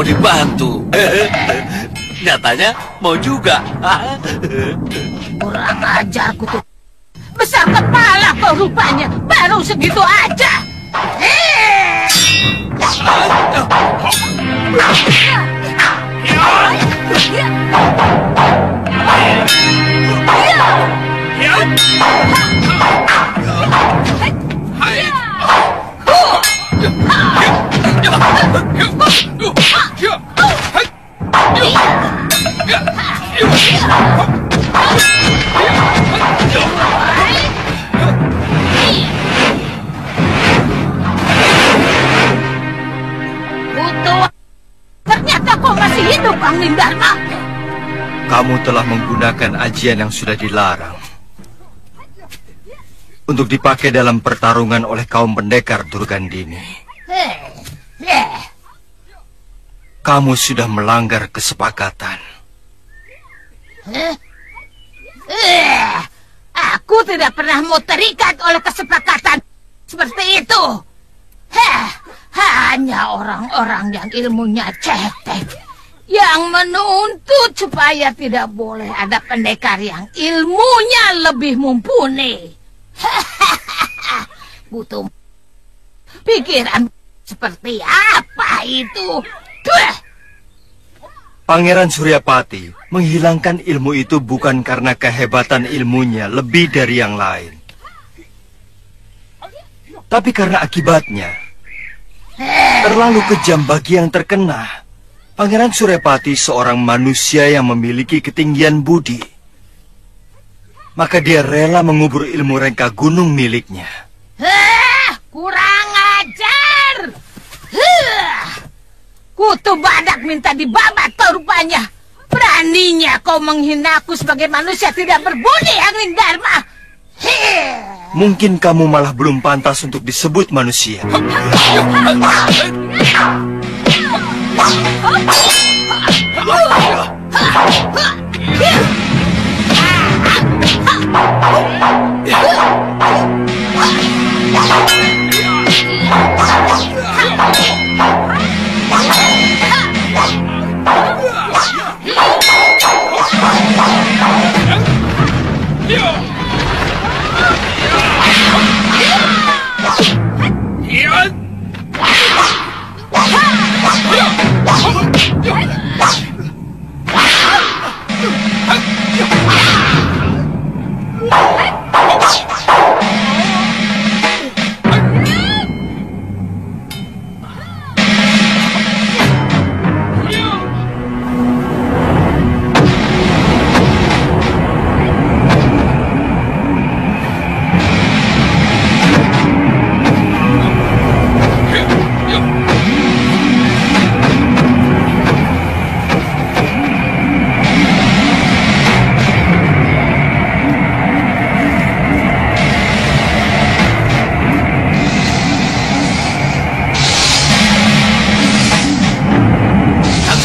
dibantu. Nyatanya mau juga. Kurang ajar Kutu. Besar kepala kau rupanya. Baru segitu aja. Ternyata kau masih hidup, Angling Dharma. Kamu telah menggunakan ajian yang sudah dilarang untuk dipakai dalam pertarungan oleh kaum pendekar Durgandini. Kamu sudah melanggar kesepakatan. Aku tidak pernah mau terikat oleh kesepakatan seperti itu. Hanya orang-orang yang ilmunya cetek yang menuntut supaya tidak boleh ada pendekar yang ilmunya lebih mumpuni. Butuh pikiran seperti apa itu? Pangeran Suryapati menghilangkan ilmu itu bukan karena kehebatan ilmunya lebih dari yang lain, tapi karena akibatnya terlalu kejam bagi yang terkena. Pangeran Suryapati seorang manusia yang memiliki ketinggian budi, maka dia rela mengubur ilmu rengka gunung miliknya. Kurang ajar! Kutu badak minta dibabat kau rupanya. Beraninya kau menghina aku sebagai manusia tidak berbudi, Angling Dharma. Mungkin kamu malah belum pantas untuk disebut manusia.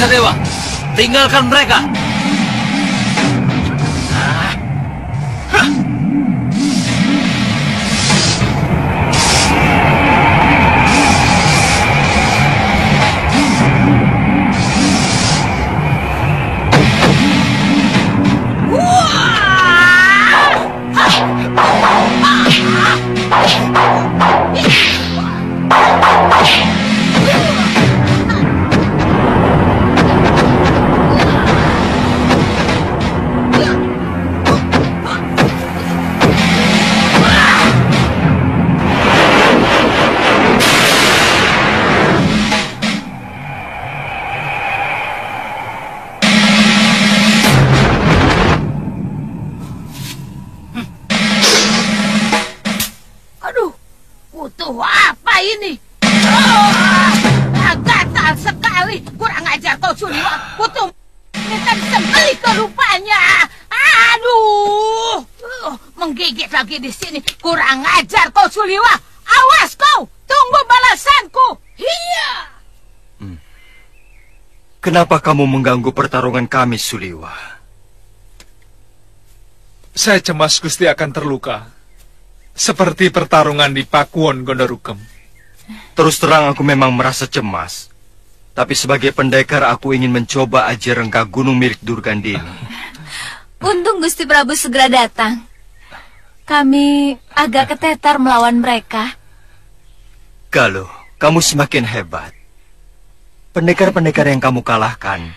Dewa, tinggalkan mereka. Gatal sekali. Kurang ajar kau Suliwa. Kutu minta disembelih ke rupanya. Aduh, menggigit lagi di sini. Kurang ajar kau Suliwa. Awas kau, tunggu balasanku. Iya. Kenapa kamu mengganggu pertarungan kami, Suliwa? Saya cemas Gusti akan terluka. Seperti pertarungan di Pakuwon Gondorukem. Terus terang aku memang merasa cemas. Tapi sebagai pendekar aku ingin mencoba ajar rengka gunung milik Durgandini. Untung Gusti Prabu segera datang. Kami agak ketetar melawan mereka. Galuh, kamu semakin hebat. Pendekar-pendekar yang kamu kalahkan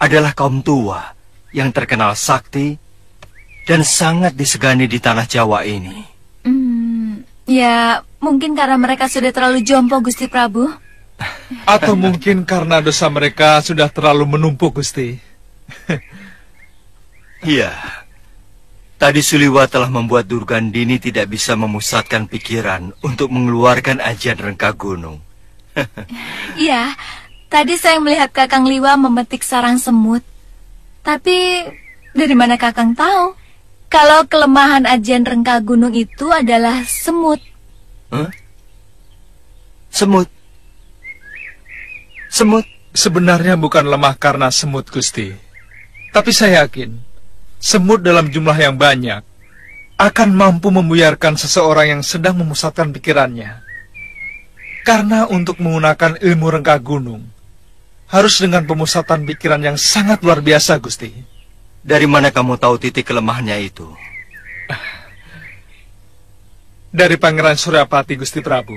adalah kaum tua yang terkenal sakti dan sangat disegani di tanah Jawa ini. Ya, mungkin karena mereka sudah terlalu jompo, Gusti Prabu. Atau mungkin karena dosa mereka sudah terlalu menumpuk, Gusti. Iya. Tadi Suliwa telah membuat Durgandini tidak bisa memusatkan pikiran untuk mengeluarkan ajian rengka gunung. Iya, tadi saya melihat Kakang Liwa memetik sarang semut. Tapi dari mana Kakang tahu kalau kelemahan ajian rengka gunung itu adalah semut? Huh? Semut? Semut? Sebenarnya bukan lemah karena semut, Gusti. Tapi saya yakin, semut dalam jumlah yang banyak akan mampu membuyarkan seseorang yang sedang memusatkan pikirannya. Karena untuk menggunakan ilmu rengka gunung, harus dengan pemusatan pikiran yang sangat luar biasa, Gusti. Dari mana kamu tahu titik kelemahannya itu? Dari Pangeran Suryapati, Gusti Prabu.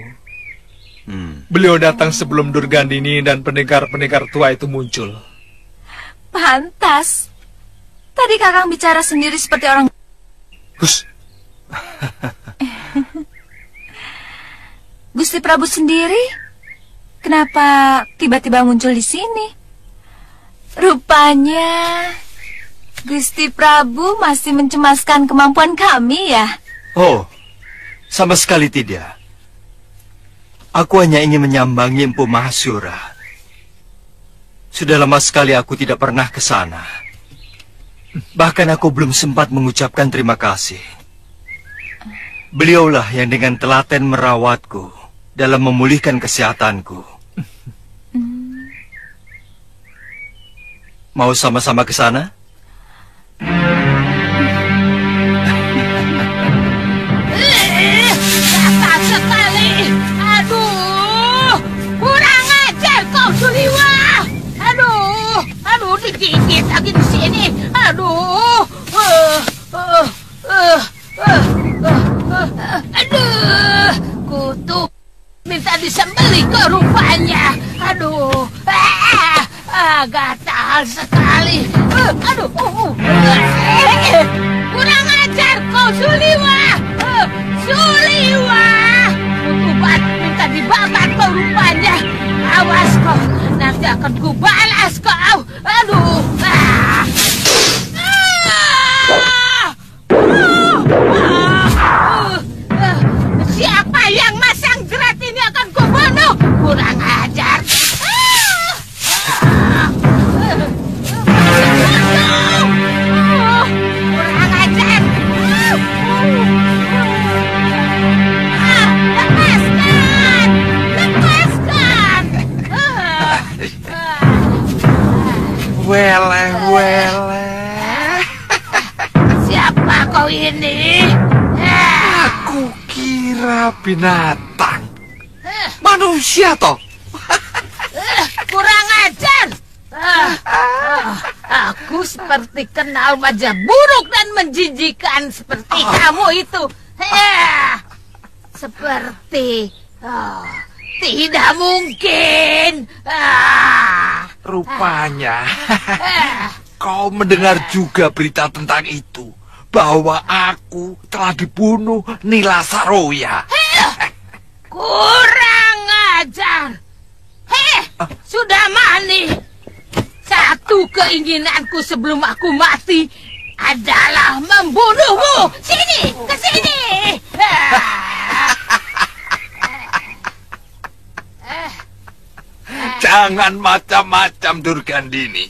Beliau datang sebelum Durgandini dan pendekar-pendekar tua itu muncul. Pantas. Tadi Kakang bicara sendiri seperti orang... Hus. Gusti Prabu sendiri? Kenapa tiba-tiba muncul di sini? Rupanya Gusti Prabu masih mencemaskan kemampuan kami ya? Oh, sama sekali tidak. Aku hanya ingin menyambangi Empu Mahasura. Sudah lama sekali aku tidak pernah ke sana. Bahkan aku belum sempat mengucapkan terima kasih. Beliaulah yang dengan telaten merawatku dalam memulihkan kesehatanku. Mau sama-sama ke sana? Gatal sekali. Aduh, kurang ajar kau Suliwa. Aduh, digigit lagi di sini. Aduh, aduh, kutu minta disembelih ke rupanya. Aduh, gatal sekali. Aduh, kurang ajar kau Suliwa. Suliwa, kutubat minta dibakar kau rupanya. Awas kau, nanti akan kubalas kau. Aduh, siapa yang masang jerat ini akan kubunuh. Kurang ajar. Kurang ajar. Lepaskan. Wele. Siapa kau ini? Aku kira binatang. Manusia toh. Kurang ajar. Aku seperti kenal wajah buruk dan menjijikan seperti kamu itu. Seperti tidak mungkin. Rupanya kau mendengar juga berita tentang itu, bahwa aku telah dibunuh Nila Saroya. Kurang ajar. Sudah mani. Satu keinginanku sebelum aku mati adalah membunuhmu. Sini, ke sini. Jangan macam-macam, Durgandini.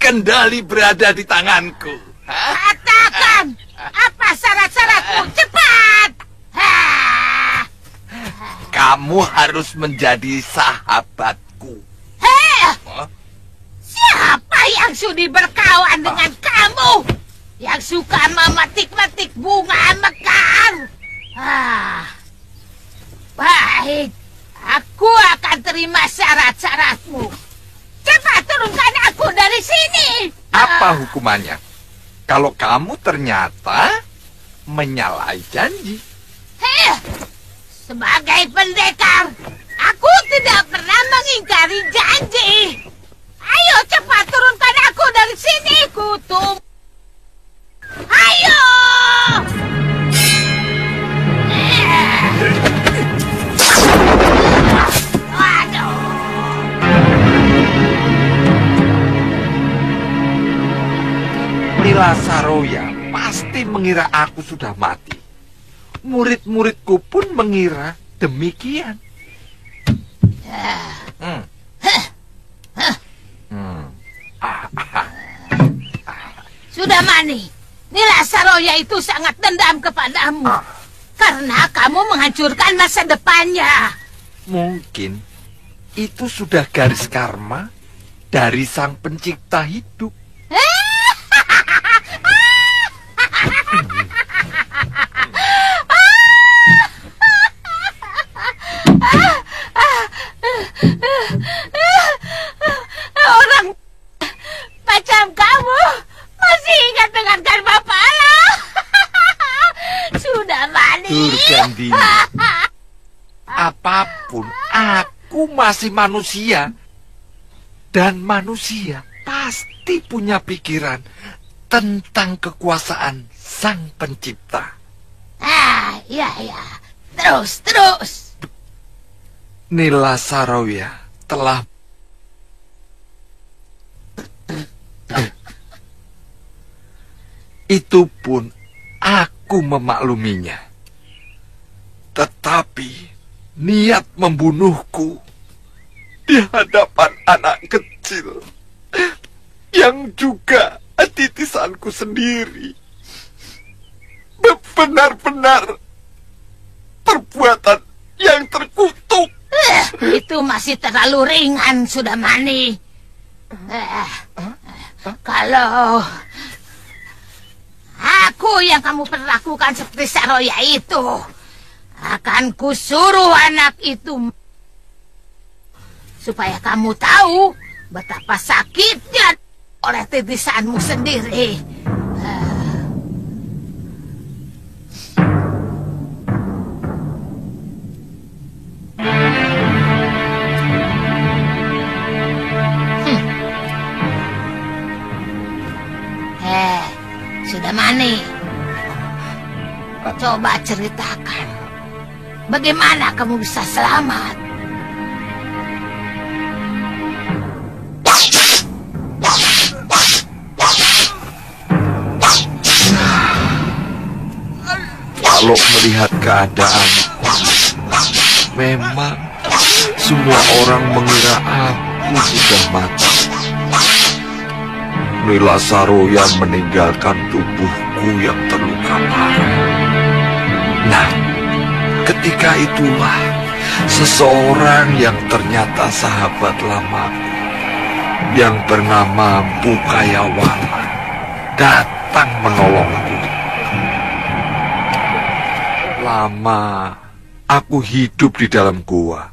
Kendali berada di tanganku. Katakan, apa syarat-syaratmu? Cepat. Kamu harus menjadi sahabatku. Siapa yang sudi berkawan dengan kamu? Yang suka memetik-metik bunga mekar? Baik, Aku akan terima syarat-syaratmu. Cepat turunkan aku dari sini. Apa hukumannya? Kalau kamu ternyata menyalahi janji. Sebagai pendekar, aku tidak pernah mengingkari janji. Ayo cepat turunkan aku dari sini, Kutum. Ayo! Aduh. Nila Saroya pasti mengira aku sudah mati. Murid-muridku pun mengira demikian. Sudah Mani, Nila Saroya itu sangat dendam kepadamu karena kamu menghancurkan masa depannya. Mungkin itu sudah garis karma dari Sang Pencipta hidup. Orang macam kamu masih ingat dengan karma pala. Sudah Mani. Durgandini, apapun, aku masih manusia. Dan manusia pasti punya pikiran tentang kekuasaan Sang Pencipta. Iya. Terus. Nila Saroya telah itu pun aku memakluminya. Tetapi niat membunuhku di hadapan anak kecil yang juga titisanku sendiri benar-benar perbuatan yang terkutuk. Itu masih terlalu ringan, sudah Mani. Kalau aku yang kamu perlakukan seperti Saroya itu, akan kusuruh anak itu supaya kamu tahu betapa sakitnya oleh titisanmu sendiri. Sudah Mani, coba ceritakan bagaimana kamu bisa selamat. Kalau melihat keadaan, memang semua orang mengira aku sudah mati. Nila Saroya meninggalkan tubuhku yang terluka parah. Nah, ketika itulah seseorang yang ternyata sahabat lamaku, yang bernama Bukayawala, datang menolongku. Lama aku hidup di dalam gua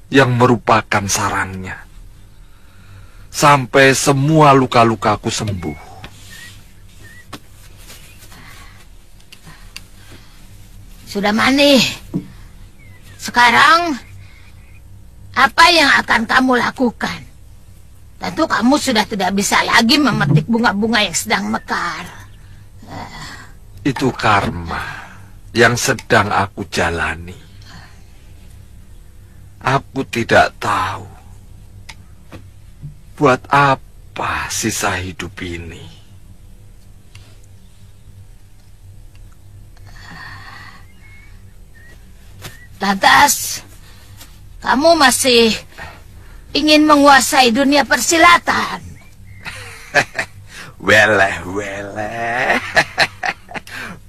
yang merupakan sarangnya. Sampai semua luka-lukaku sembuh. Sudah Mani, sekarang apa yang akan kamu lakukan? Tentu kamu sudah tidak bisa lagi memetik bunga-bunga yang sedang mekar. Itu karma yang sedang aku jalani. Aku tidak tahu buat apa sisa hidup ini. Lantas, kamu masih ingin menguasai dunia persilatan? Weleh.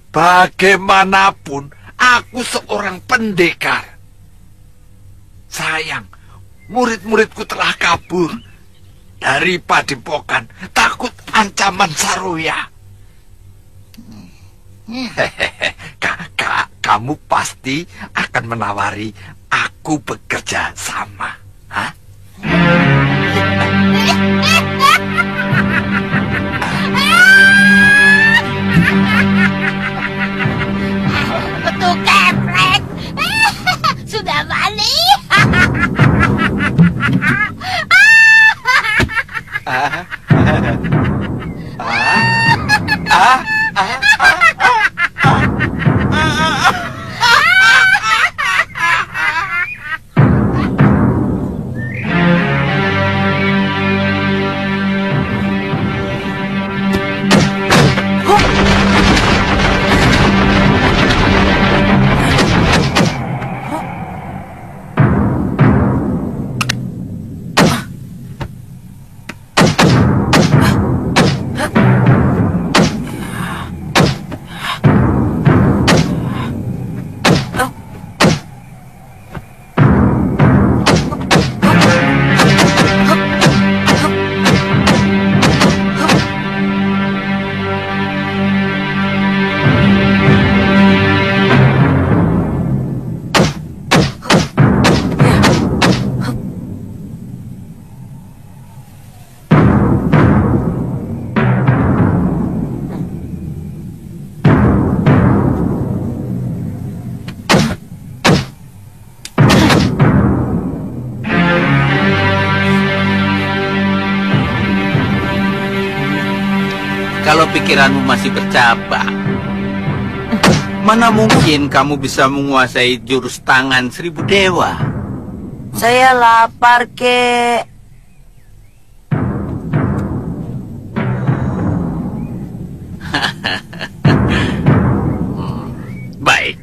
Bagaimanapun, aku seorang pendekar. Sayang, murid-muridku telah kabur dari padepokan, takut ancaman Saroya. Kamu pasti akan menawari aku aku bekerja sama. Hah? Betul keprek. Sudah balik. Kalau pikiranmu masih bercabang, mana mungkin kamu bisa menguasai jurus tangan 1000 dewa? Saya lapar, kek. Baik.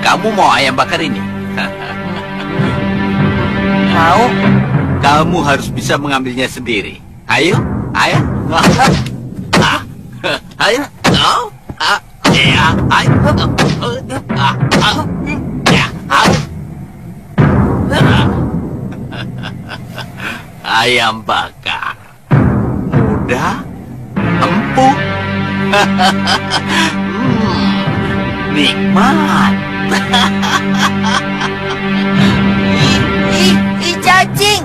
Kamu mau ayam bakar ini? Mau? Kamu harus bisa mengambilnya sendiri. Ayo, ayo. Ayo. Ayam bakar. Mudah, empuk. Nikmat. Cacing.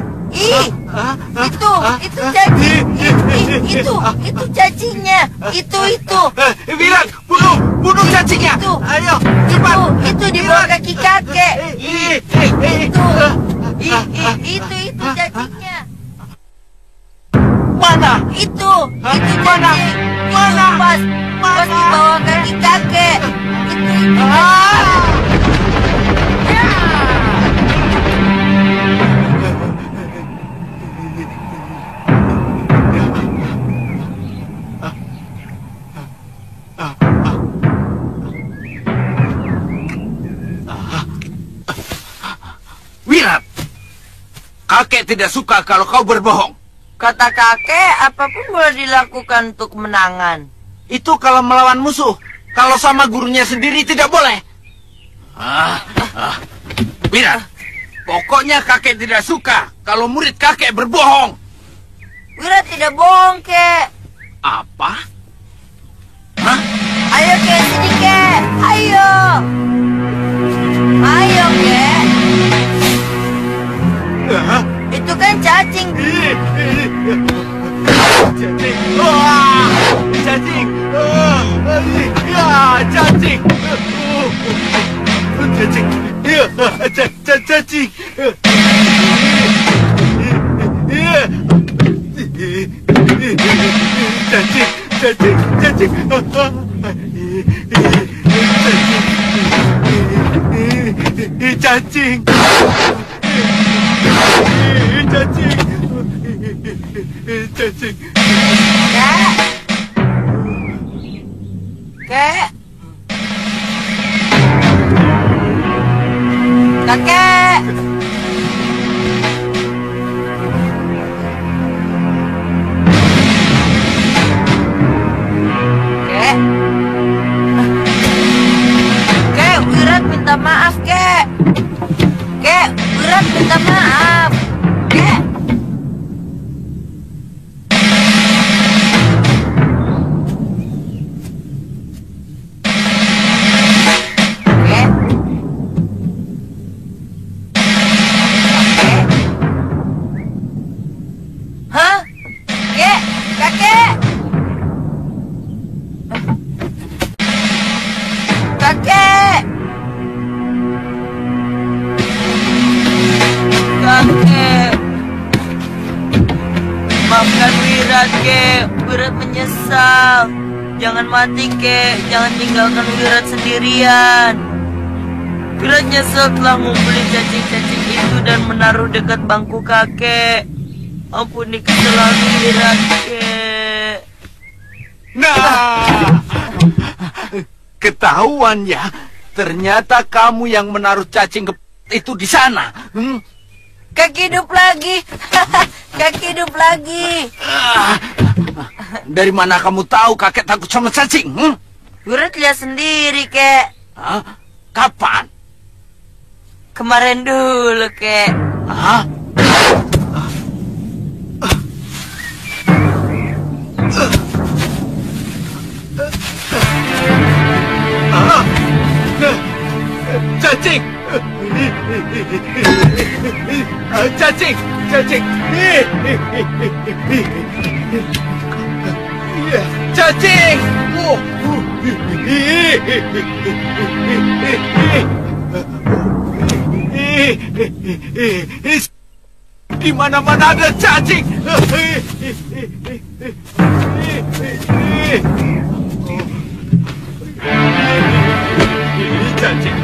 Itu cacing. Itu cacingnya. Itu. Virat, bunuh cacingnya. Ayo, cepat. Itu di bawah kaki kakek. Itu cacingnya. Mana? Itu cacing. Mana? Pas di bawah kaki kakek. Itu. Wirat, kakek tidak suka kalau kau berbohong. Kata kakek, apapun boleh dilakukan untuk kemenangan. Itu kalau melawan musuh. Kalau sama gurunya sendiri tidak boleh. Wirat, pokoknya kakek tidak suka kalau murid kakek berbohong. Wira tidak bohong, kek. Apa? Ayo, kek, sini, kek. Ayo, kek. Itu kan cacing. Cacing. Cacing. Kek. Kakek. Kek, Wirat minta maaf, kek. Kek, Wirat minta maaf. Kek. menyesal. Jangan mati, kek. Jangan tinggalkan Wirat sendirian. Wirat nyesel telah ngumpulin cacing-cacing itu dan menaruh dekat bangku kakek. Ampuni kesalahan Wirat, kek. Nah, ketahuan ya. Ternyata kamu yang menaruh cacing itu di sana. Kaki hidup lagi. Kaki hidup lagi. Dari mana kamu tahu kakek takut sama cacing? Wirat lihat sendiri, kek. Kapan? Kemarin dulu, kek. Cacing! Cacing! Cacing! Cacing! Di mana-mana ada cacing! Cacing!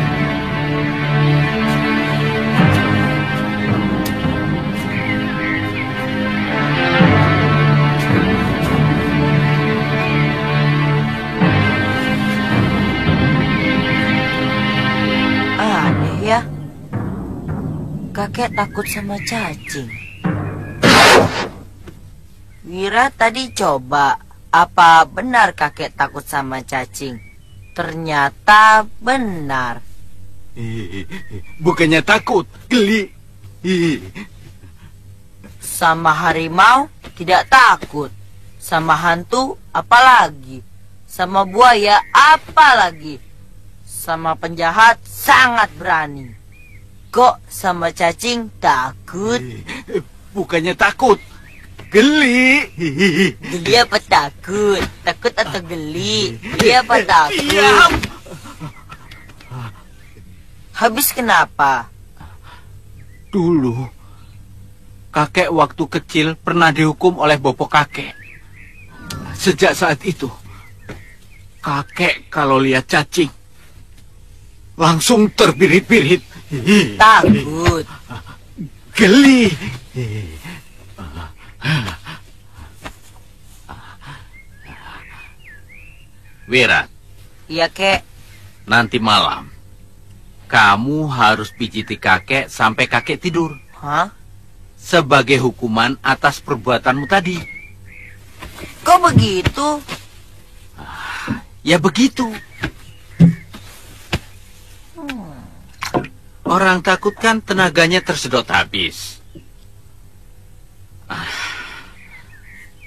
Aneh ya. Kakek takut sama cacing. Wira tadi coba. Apa benar kakek takut sama cacing? Ternyata benar. Bukannya takut, geli. Sama harimau tidak takut. Sama hantu apalagi. Sama buaya apalagi. Sama penjahat sangat berani. Kok sama cacing takut? Bukannya takut, geli. Geli apa takut? Takut atau geli? Geli apa takut? Diam. Habis kenapa? Dulu, kakek waktu kecil pernah dihukum oleh bopo kakek. Sejak saat itu, kakek kalau lihat cacing, langsung terbirit-birit. Takut. Geli. Wira. Iya, kek. Nanti malam, kamu harus pijiti kakek sampai kakek tidur. Hah? Sebagai hukuman atas perbuatanmu tadi. Kok begitu? Ya begitu. Orang takut kan tenaganya tersedot habis.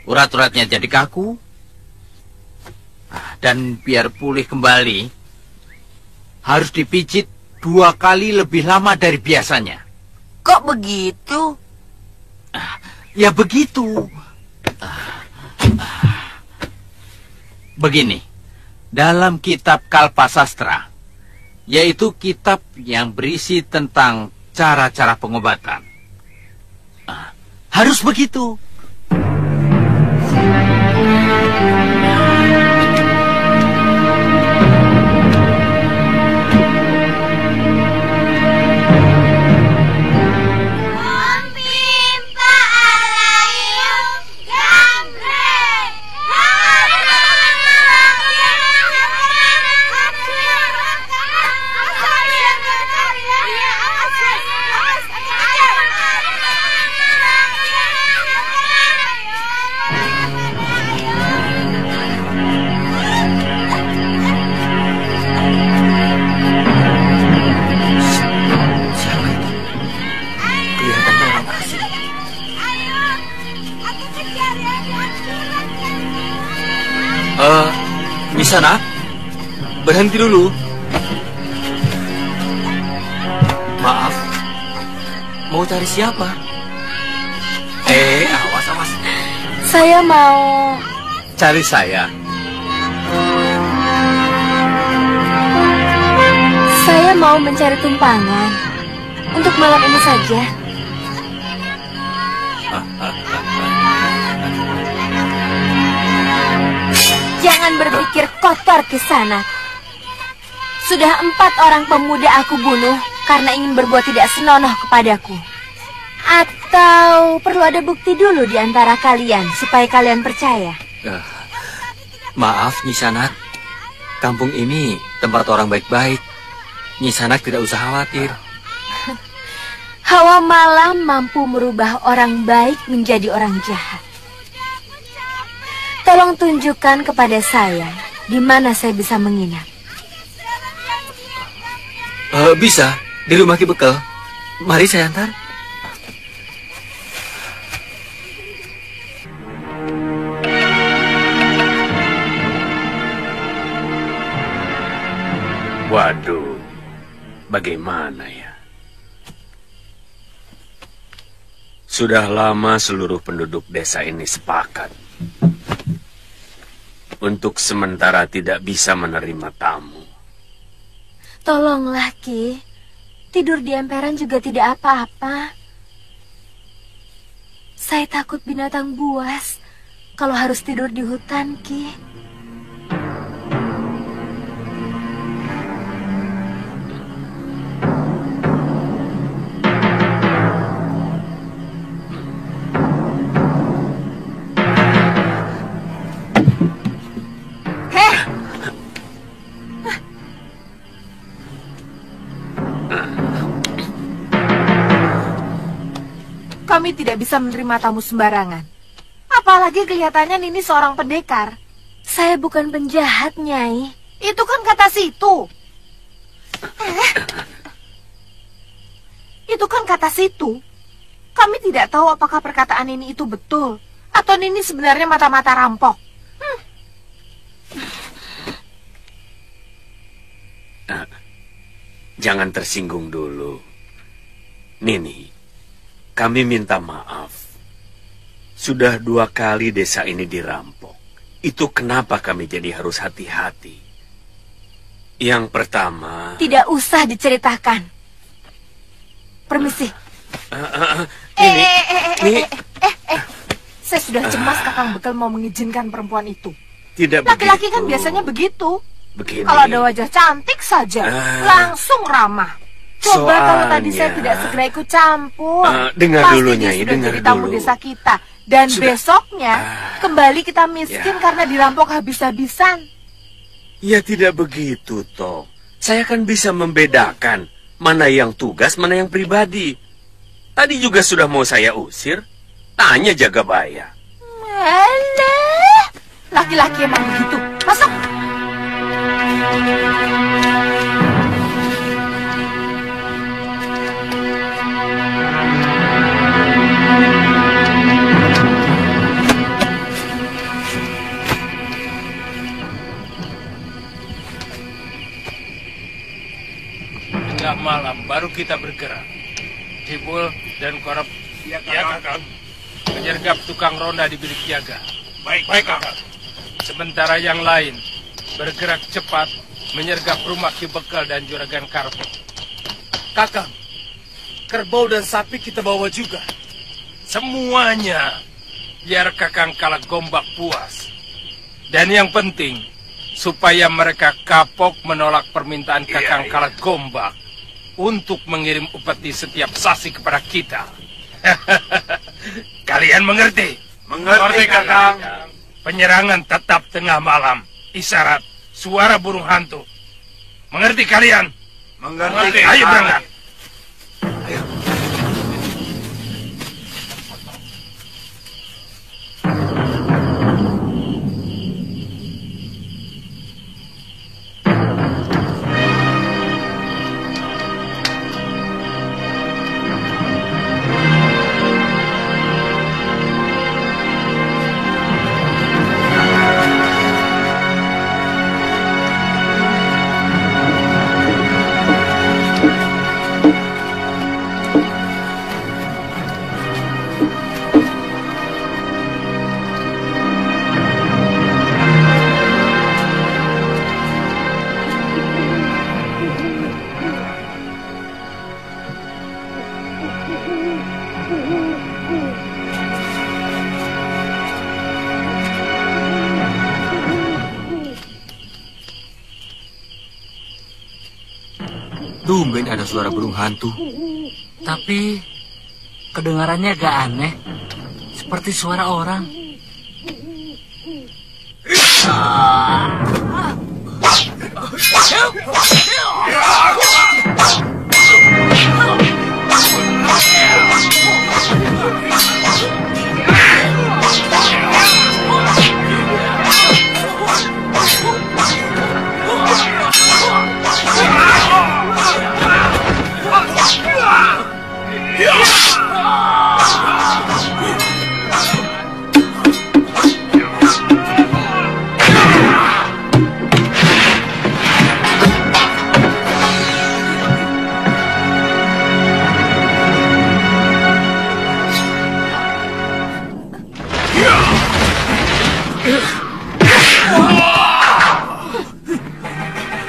Urat-uratnya jadi kaku. Dan biar pulih kembali, harus dipijit 2 kali lebih lama dari biasanya. Kok begitu? Ya begitu. Begini, dalam kitab Kalpasastra, yaitu kitab yang berisi tentang cara-cara pengobatan, harus begitu. Di sana, berhenti dulu. Maaf, mau cari siapa? Awas, awas. Saya mau... Cari saya. Saya mau mencari tumpangan. Untuk malam ini saja. Jangan berpikir kotor Kisanak. Sudah 4 orang pemuda aku bunuh karena ingin berbuat tidak senonoh kepadaku. Atau perlu ada bukti dulu di antara kalian supaya kalian percaya? Maaf, Nyi Sanak. Kampung ini tempat orang baik-baik. Nyi Sanak tidak usah khawatir. Hawa malam mampu merubah orang baik menjadi orang jahat. Tolong tunjukkan kepada saya di mana saya bisa menginap. Bisa, di rumah Ki Bekel. Mari saya antar. Waduh, bagaimana ya? Sudah lama seluruh penduduk desa ini sepakat untuk sementara tidak bisa menerima tamu. Tolonglah, Ki. Tidur di emperan juga tidak apa-apa. Saya takut binatang buas kalau harus tidur di hutan, Ki. Kami tidak bisa menerima tamu sembarangan. Apalagi kelihatannya Nini seorang pendekar. Saya bukan penjahat, Nyai. Itu kan kata situ. Itu kan kata situ. Kami tidak tahu apakah perkataan Nini itu betul, atau Nini sebenarnya mata-mata rampok. Jangan tersinggung dulu. Nini, kami minta maaf. Sudah 2 kali desa ini dirampok. Itu kenapa kami jadi harus hati-hati. Yang pertama... Tidak usah diceritakan. Permisi. Nini, Saya sudah cemas Kakang Bekel mau mengizinkan perempuan itu. tidak Laki-laki kan begitu. biasanya begitu. Begini. Kalau ada wajah cantik saja, langsung ramah. Coba kalau tadi saya tidak segera ikut campur, dengar pasti dulu, dia Nyai, sudah dengar jadi tamu dulu. desa kita. Dan Sudah. besoknya kembali kita miskin karena dirampok habis-habisan. Ya tidak begitu, toh. Saya kan bisa membedakan mana yang tugas, mana yang pribadi. Tadi juga sudah mau saya usir. Tanya Jagabaya. Alah, laki-laki emang begitu. Masuk. Tengah malam baru kita bergerak. Cibul dan Korep. Ya, Kakang. Menyergap tukang ronda di bilik jaga. Baik, Kakang. Sementara yang lain bergerak cepat menyergap rumah Ki Bekel dan Juragan Karpo. Kakang, kerbau dan sapi kita bawa juga. Semuanya, biar Kakang Kalak Gombak puas. Dan yang penting, supaya mereka kapok menolak permintaan Kakang Kalak Gombak untuk mengirim upeti setiap sasi kepada kita. Kalian mengerti? Mengerti, Kakang. Penyerangan tetap tengah malam. Isyarat suara burung hantu. Mengerti kalian? Mengerti. Ayo berangkat. Tumben ada suara burung hantu. Tapi kedengarannya agak aneh. Seperti suara orang.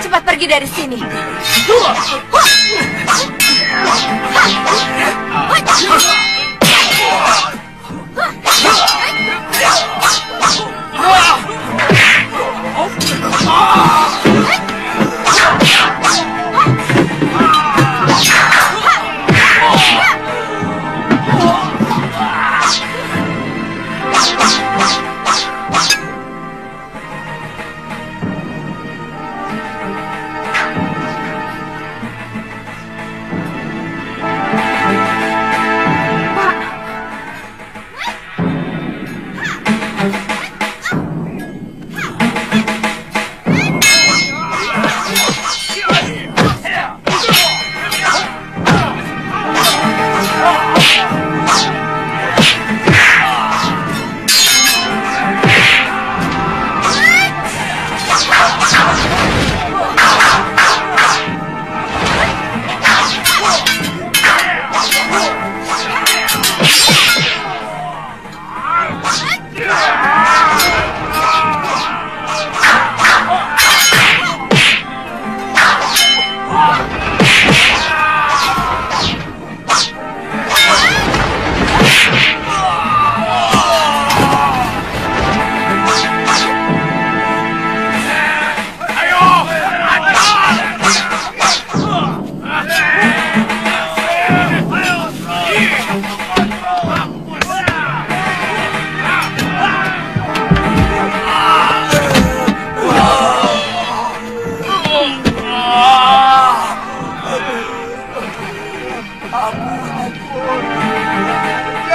Cepat pergi dari sini.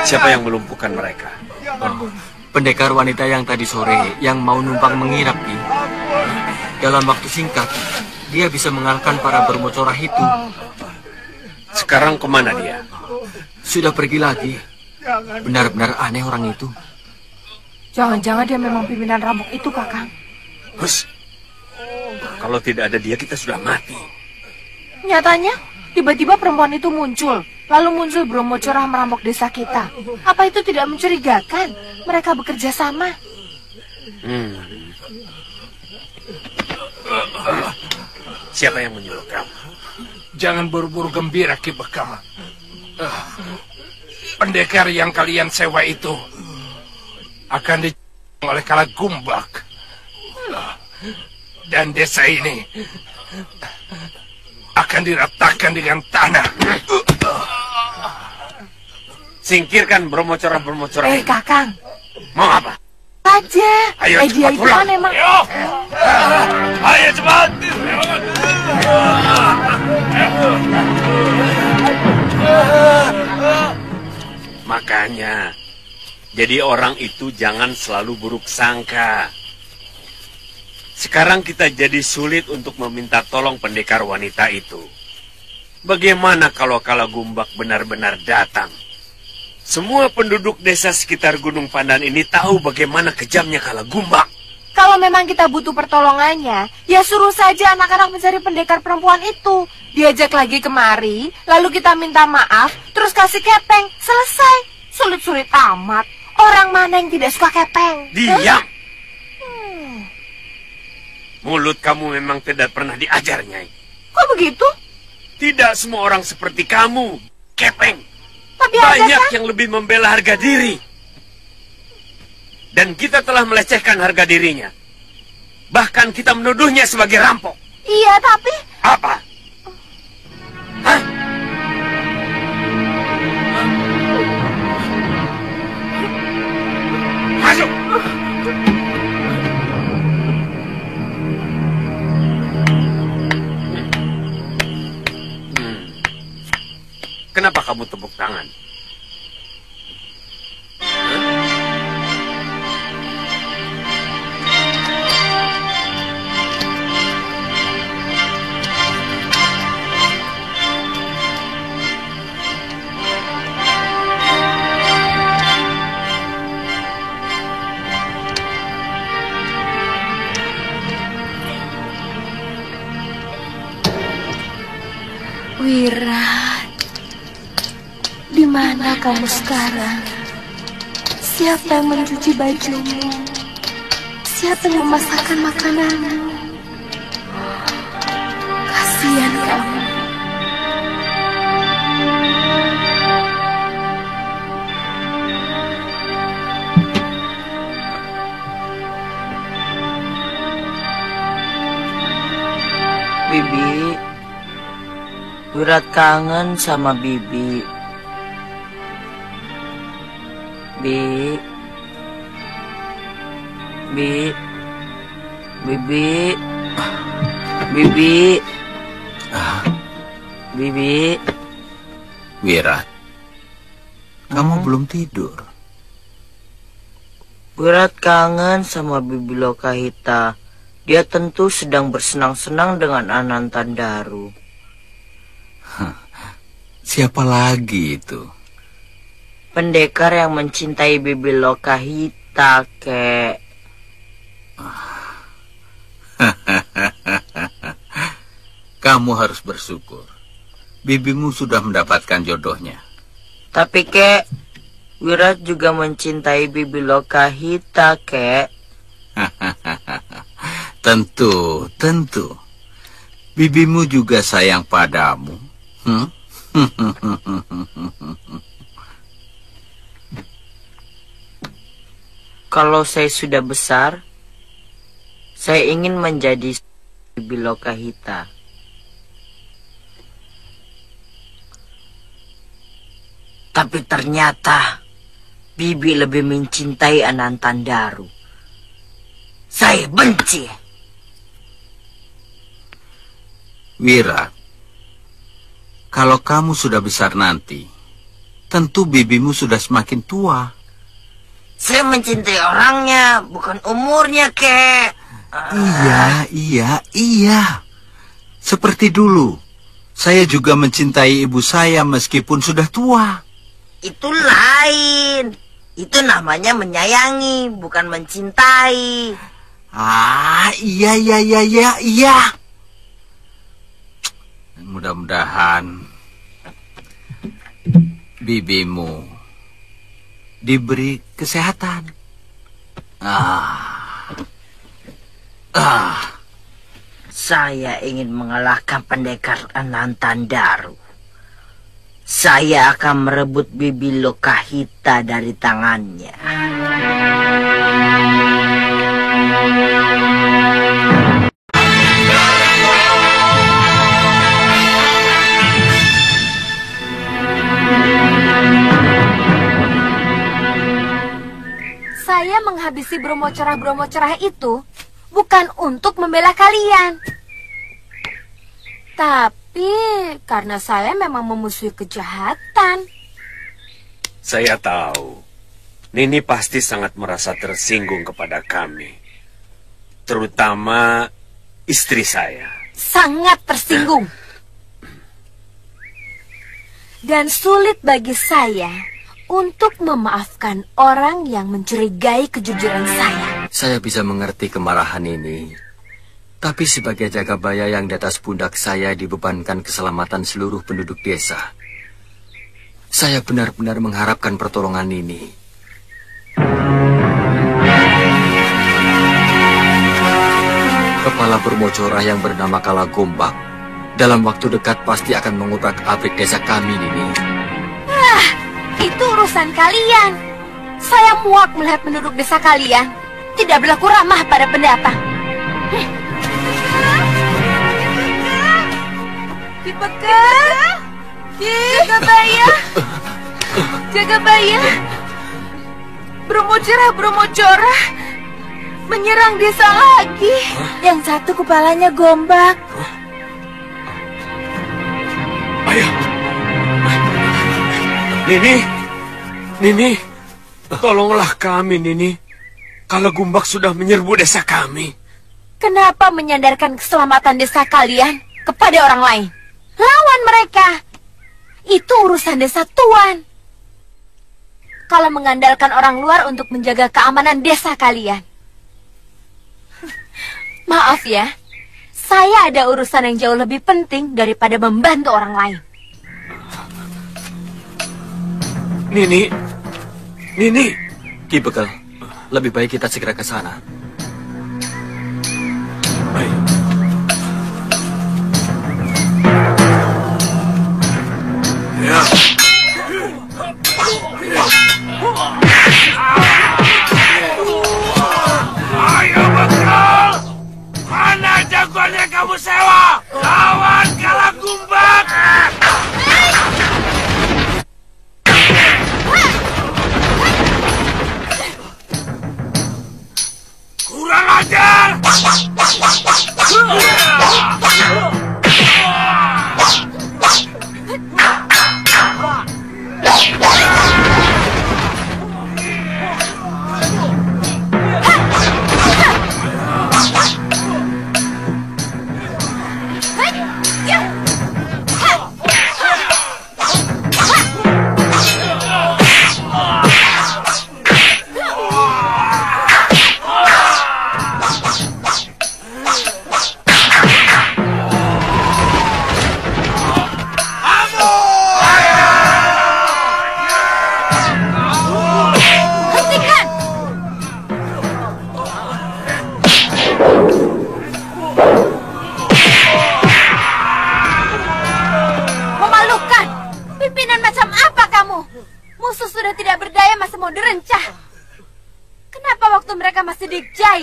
Siapa yang melumpuhkan mereka? Oh, pendekar wanita yang tadi sore yang mau numpang mengirap, Ki. Dalam waktu singkat, dia bisa mengalahkan para bermocorah itu. Sekarang kemana dia? Sudah pergi lagi. Benar-benar aneh orang itu. Jangan-jangan dia memang pimpinan rampok itu, Kakang. Hus. Kalau tidak ada dia, kita sudah mati. Nyatanya, tiba-tiba perempuan itu muncul. Lalu muncul bermocorah merampok desa kita. Apa itu tidak mencurigakan? Mereka bekerja sama. Siapa yang menyuruh kamu? Jangan buru-buru gembira, Ki Bekal. Pendekar yang kalian sewa itu akan dijual oleh Kalagumbak. Dan desa ini akan diratakan dengan tanah. Singkirkan bermocorah-bermocorah ini. Kakang. Mau apa? Saja. Ayo Dia cepat itu pulang. kan emang. Ayo cepat. Makanya, jadi orang itu jangan selalu buruk sangka. Sekarang kita jadi sulit untuk meminta tolong pendekar wanita itu. Bagaimana kalau Kalagumbak benar-benar datang? Semua penduduk desa sekitar Gunung Pandan ini tahu bagaimana kejamnya Kalagumbak. Kalau memang kita butuh pertolongannya, ya suruh saja anak-anak mencari pendekar perempuan itu. Diajak lagi kemari, lalu kita minta maaf, terus kasih kepeng. Selesai. Sulit-sulit amat. Orang mana yang tidak suka kepeng? Diam! Mulut kamu memang tidak pernah diajar, Nyai. Kok begitu? Tidak semua orang seperti kamu, kepeng. Tapi banyak yang lebih membela harga diri. Dan kita telah melecehkan harga dirinya. Bahkan kita menuduhnya sebagai rampok. Iya, tapi... Apa? kamu tepuk tangan? Wirat, di mana kamu sekarang? Siapa yang mencuci bajumu? Siapa yang memasakkan makananmu? Kasihan kamu. Bibi, Wirat kangen sama Bibi. Bibi, Bibi. Wirat, kamu belum tidur. Wirat kangen sama Bibi Lokahita. Dia tentu sedang bersenang-senang dengan Anantandaru. Siapa lagi itu? Pendekar yang mencintai Bibi Lokahita, kek. Kamu harus bersyukur. Bibimu sudah mendapatkan jodohnya. Tapi, kek, Wirat juga mencintai Bibi Lokahita, kek. Tentu. Bibimu juga sayang padamu. Kalau saya sudah besar, saya ingin menjadi Bibi Lokahita. Tapi ternyata Bibi lebih mencintai Anantandaru. Saya benci. Wirat, kalau kamu sudah besar nanti, tentu bibimu sudah semakin tua. Saya mencintai orangnya, bukan umurnya, kek. Iya. Seperti dulu, saya juga mencintai ibu saya meskipun sudah tua. Itu lain. Itu namanya menyayangi, bukan mencintai. Iya. Mudah-mudahan bibimu diberi kesehatan. Saya ingin mengalahkan pendekar Anantandaru. Saya akan merebut Bibi Lokahita dari tangannya. Saya menghabisi Bromo cerah itu bukan untuk membela kalian. Tapi karena saya memang memusuhi kejahatan. Saya tahu. Nini pasti sangat merasa tersinggung kepada kami. Terutama istri saya. Sangat tersinggung. Dan sulit bagi saya untuk memaafkan orang yang mencurigai kejujuran saya. Saya bisa mengerti kemarahan ini. Tapi sebagai jagabaya yang di atas pundak saya dibebankan keselamatan seluruh penduduk desa. Saya benar-benar mengharapkan pertolongan ini. Kepala Bermocorah yang bernama Kalagombak dalam waktu dekat pasti akan mengubrak-abrik desa kami, Nini. Itu urusan kalian. Saya muak melihat penduduk desa kalian tidak berlaku ramah pada pendatang. Dipekar, Jagabaya, Bromocorah menyerang desa lagi. Yang satu kepalanya Gombak. Ayah, Nini, tolonglah kami, Nini. Kalagumbak sudah menyerbu desa kami. Kenapa menyandarkan keselamatan desa kalian kepada orang lain? Lawan mereka. Itu urusan desa Tuan. Kalau mengandalkan orang luar untuk menjaga keamanan desa kalian. Maaf ya, saya ada urusan yang jauh lebih penting daripada membantu orang lain. Nini. Ki Bekel, lebih baik kita segera ke sana. Baik. Ya. Ayo Bekel, mana jagoannya kamu sewa? Lawan Kalagumbak! Kurang ajar!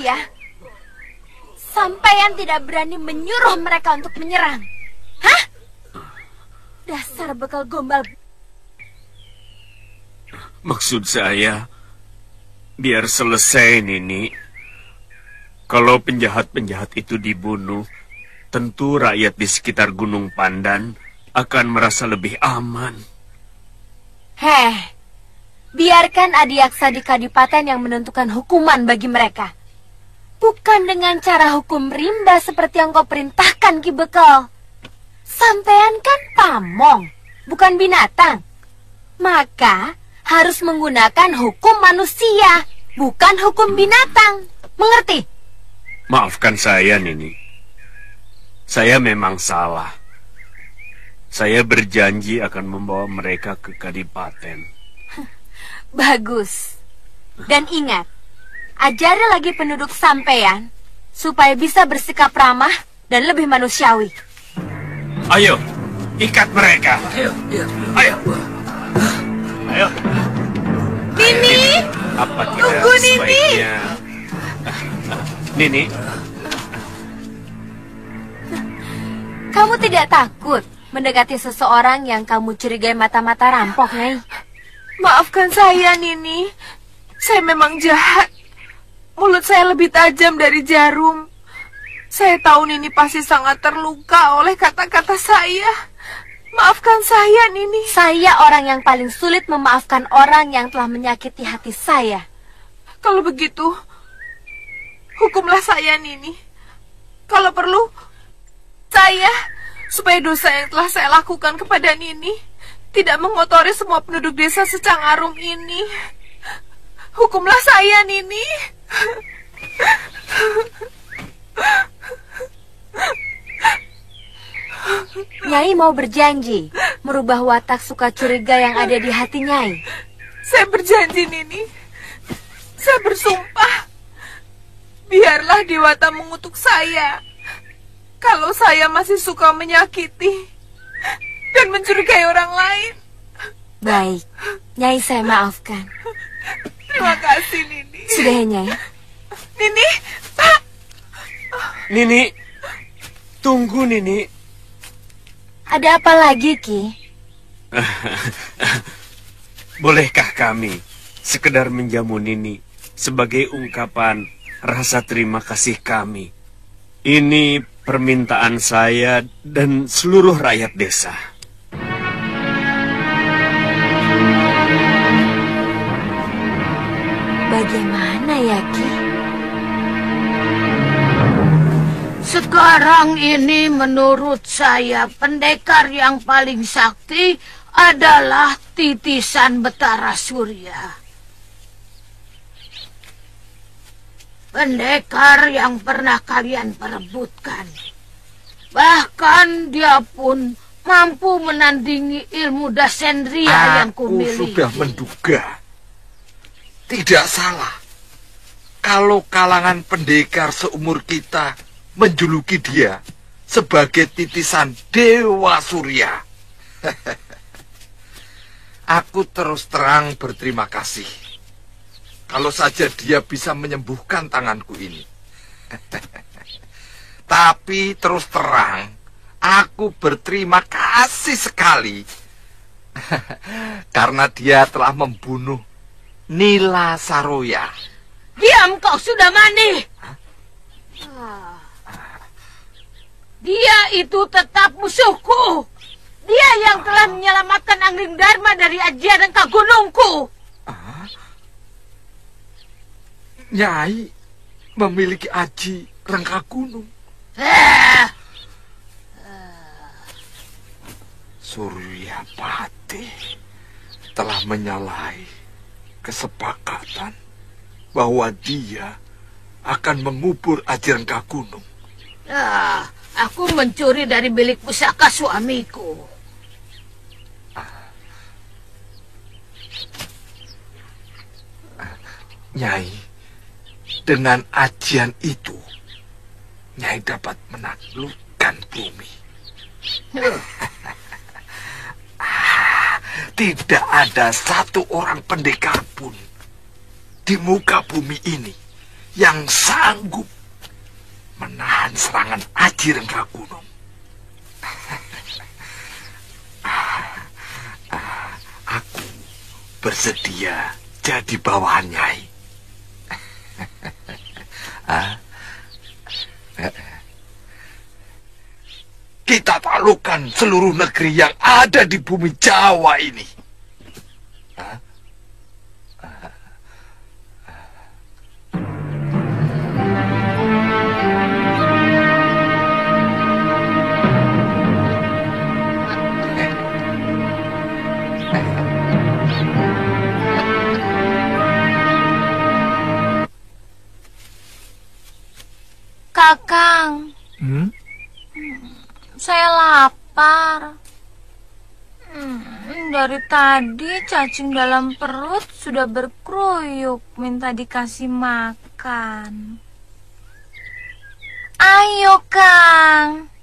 Ya, sampean tidak berani menyuruh mereka untuk menyerang. Hah? Dasar bekal gombal. Maksud saya, biar selesai, Nini. Kalau penjahat-penjahat itu dibunuh, tentu rakyat di sekitar Gunung Pandan akan merasa lebih aman. Biarkan Adiaksa di Kadipaten yang menentukan hukuman bagi mereka. Bukan dengan cara hukum rimba seperti yang kau perintahkan, Ki Bekel. Sampean kan pamong, bukan binatang. Maka harus menggunakan hukum manusia, bukan hukum binatang. Mengerti? Maafkan saya, Nini. Saya memang salah. Saya berjanji akan membawa mereka ke Kadipaten. Bagus. Dan ingat, ajari lagi penduduk sampean supaya bisa bersikap ramah dan lebih manusiawi. Ayo, ikat mereka. Ayo. Nini, apa kita tunggu Nini. Nini, kamu tidak takut mendekati seseorang yang kamu curigai mata-mata rampok, Nyai? Maafkan saya, Nini. Saya memang jahat. Mulut saya lebih tajam dari jarum. Saya tahu Nini pasti sangat terluka oleh kata-kata saya. Maafkan saya, Nini. Saya orang yang paling sulit memaafkan orang yang telah menyakiti hati saya. Kalau begitu, hukumlah saya, Nini. Kalau perlu, supaya dosa yang telah saya lakukan kepada Nini tidak mengotori semua penduduk desa Secangarum ini. Hukumlah saya, Nini. Nyai mau berjanji merubah watak suka curiga yang ada di hati Nyai. Saya berjanji, Nini. Saya bersumpah. Biarlah Dewata mengutuk saya kalau saya masih suka menyakiti dan mencurigai orang lain. Baik, Nyai saya maafkan. Terima kasih, Nini. Sudah ya, Nyai? Nini, Nini, tunggu, Nini. Ada apa lagi, Ki? Bolehkah kami sekedar menjamu Nini sebagai ungkapan rasa terima kasih kami? Ini permintaan saya dan seluruh rakyat desa. Bagaimana ya, Ki? Sekarang ini menurut saya pendekar yang paling sakti adalah titisan Betara Surya. Pendekar yang pernah kalian perebutkan. Bahkan dia pun mampu menandingi ilmu Dasendria yang kumiliki. Aku sudah menduga. Tidak salah. Kalau kalangan pendekar seumur kita menjuluki dia sebagai titisan Dewa Surya. Aku terus terang berterima kasih. Kalau saja dia bisa menyembuhkan tanganku ini. Tapi terus terang, aku berterima kasih sekali. Karena dia telah membunuh Nila Saroya. Diam kau sudah mandi. Dia itu tetap musuhku. Dia yang telah menyelamatkan Angling Dharma dari ajian Rengka Gunungku. Nyai memiliki aji Rengka Gunung. Suryapati telah menyalahi kesepakatan bahwa dia akan mengubur aji Rengka Gunung. Aku mencuri dari bilik pusaka suamiku. Nyai, dengan ajian itu, Nyai dapat menaklukkan bumi. Tidak ada satu orang pendekar pun di muka bumi ini yang sanggup menahan serangan aji Rengka Gunung. Aku bersedia jadi bawahan Nyai. Kita taklukkan seluruh negeri yang ada di bumi Jawa ini. Kakang, saya lapar. Dari tadi cacing dalam perut sudah berkeruyuk minta dikasih makan. Ayo, Kang.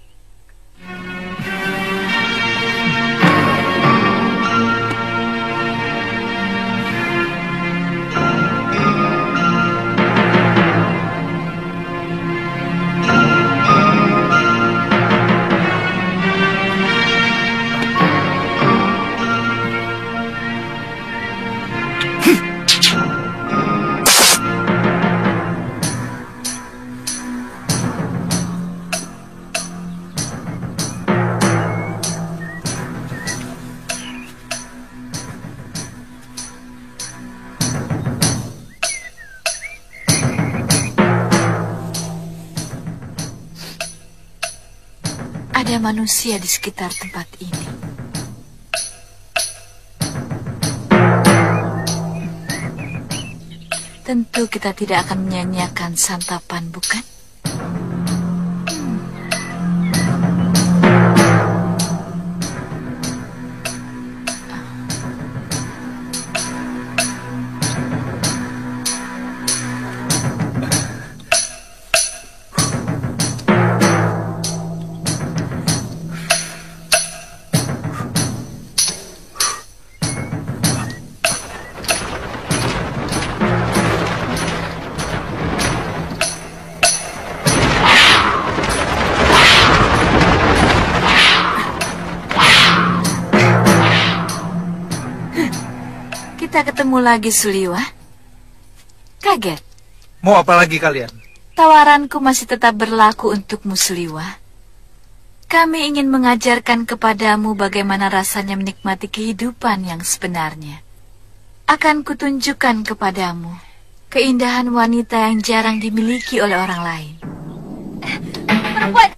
Ada manusia di sekitar tempat ini. Tentu kita tidak akan menyanyiakan santapan, bukan? Kita ketemu lagi, Suliwa. Kaget? Mau apa lagi kalian? Tawaranku masih tetap berlaku untukmu, Suliwa. Kami ingin mengajarkan kepadamu bagaimana rasanya menikmati kehidupan yang sebenarnya. Akan kutunjukkan kepadamu Keindahan wanita yang jarang dimiliki oleh orang lain. Perempuan!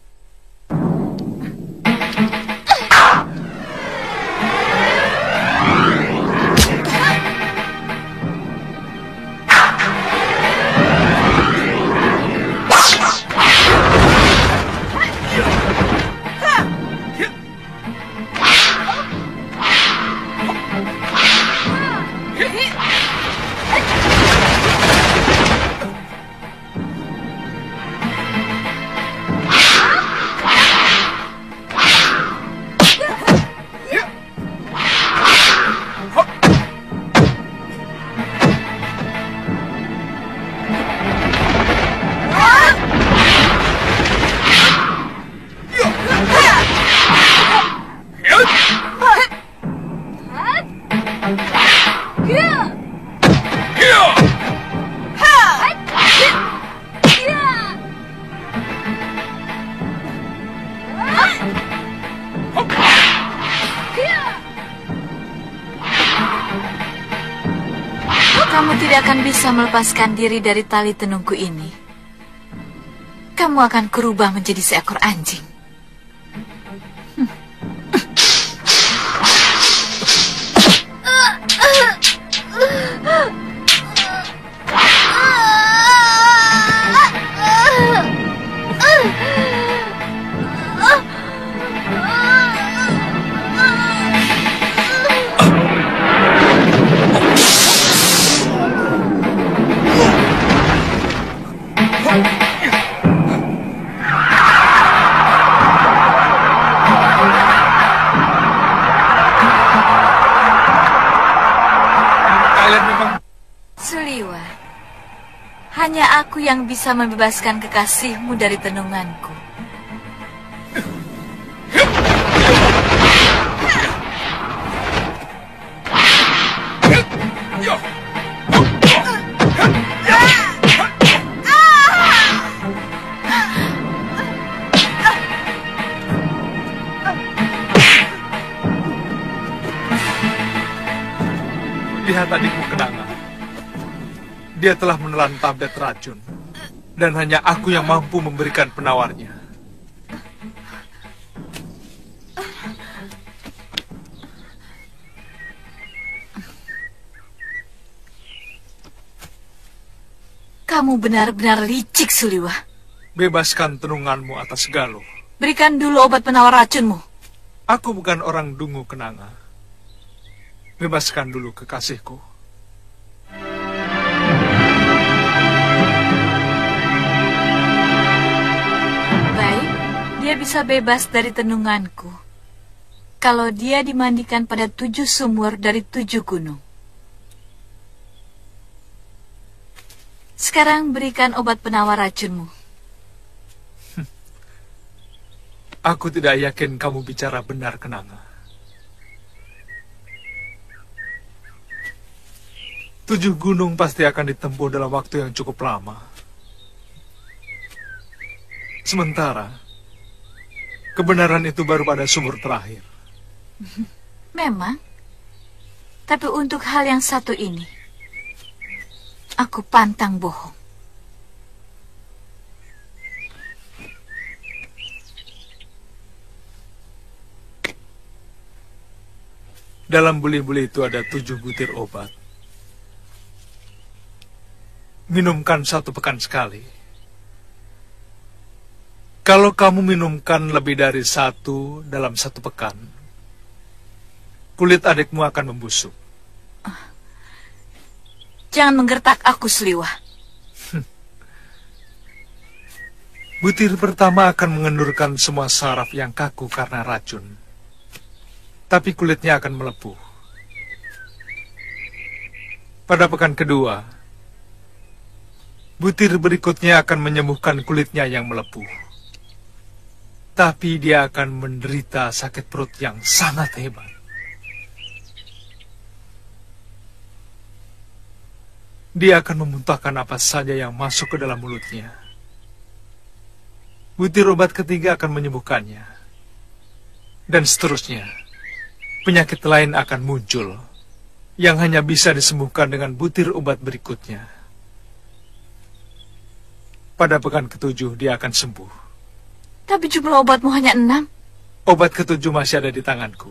Kamu tidak akan bisa melepaskan diri dari tali tenungku ini. Kamu akan kurubah menjadi seekor anjing. Suliwa, hanya aku yang bisa membebaskan kekasihmu dari tenunganku. Lihat adikmu Kenanga. Dia telah menelan tablet racun. Dan hanya aku yang mampu memberikan penawarnya. Kamu benar-benar licik, Suliwa. Bebaskan tenunganmu atas Galuh. Berikan dulu obat penawar racunmu. Aku bukan orang dungu Kenanga. Bebaskan dulu kekasihku. Baik, dia bisa bebas dari tenunganku. Kalau dia dimandikan pada 7 sumur dari 7 gunung. Sekarang berikan obat penawar racunmu. Aku tidak yakin kamu bicara benar, Kenanga. 7 gunung pasti akan ditempuh dalam waktu yang cukup lama. Sementara, kebenaran itu baru pada sumur terakhir. Memang. Tapi untuk hal yang satu ini, aku pantang bohong. Dalam buli-buli itu ada 7 butir obat. Minumkan 1 pekan sekali. Kalau kamu minumkan lebih dari 1 dalam 1 pekan, kulit adikmu akan membusuk. Jangan menggertak aku, Suliwa. Butir pertama akan mengendurkan semua saraf yang kaku karena racun. Tapi kulitnya akan melepuh. Pada pekan kedua, butir berikutnya akan menyembuhkan kulitnya yang melepuh. Tapi dia akan menderita sakit perut yang sangat hebat. Dia akan memuntahkan apa saja yang masuk ke dalam mulutnya. Butir obat ketiga akan menyembuhkannya. Dan seterusnya, penyakit lain akan muncul yang hanya bisa disembuhkan dengan butir obat berikutnya. Pada pekan ke-7 dia akan sembuh. Tapi jumlah obatmu hanya 6. Obat ke-7 masih ada di tanganku.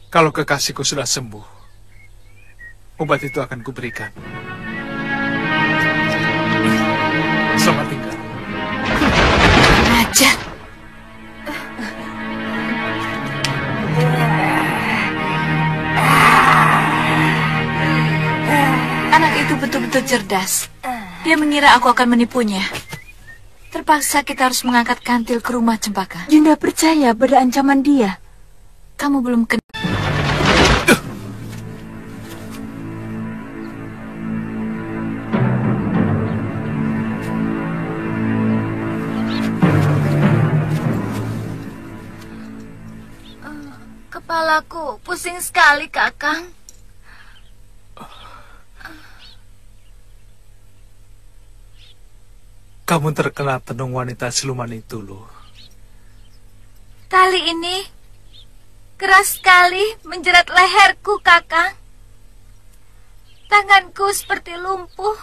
Kalau kekasihku sudah sembuh, obat itu akan kuberikan. Selamat tinggal. Ajar. Anak itu betul-betul cerdas. Dia mengira aku akan menipunya. Terpaksa kita harus mengangkat kantil ke rumah Cempaka. Yunda percaya pada ancaman dia. Kamu belum kenal. Kepalaku pusing sekali, Kakang. Kamu terkena tenung wanita siluman itu, loh. Tali ini keras sekali menjerat leherku, Kakang. Tanganku seperti lumpuh.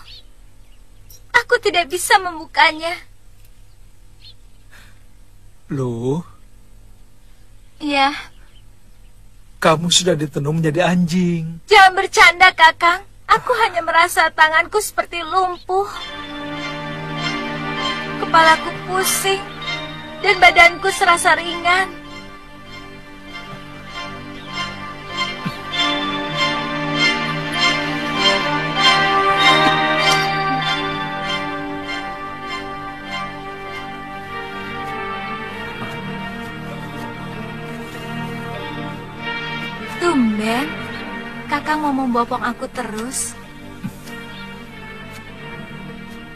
Aku tidak bisa membukanya. Loh? Iya. Kamu sudah ditenung menjadi anjing. Jangan bercanda, Kakang. Aku hanya merasa tanganku seperti lumpuh. Kepalaku pusing dan badanku serasa ringan. Tumben, Kakang mau membopong aku terus.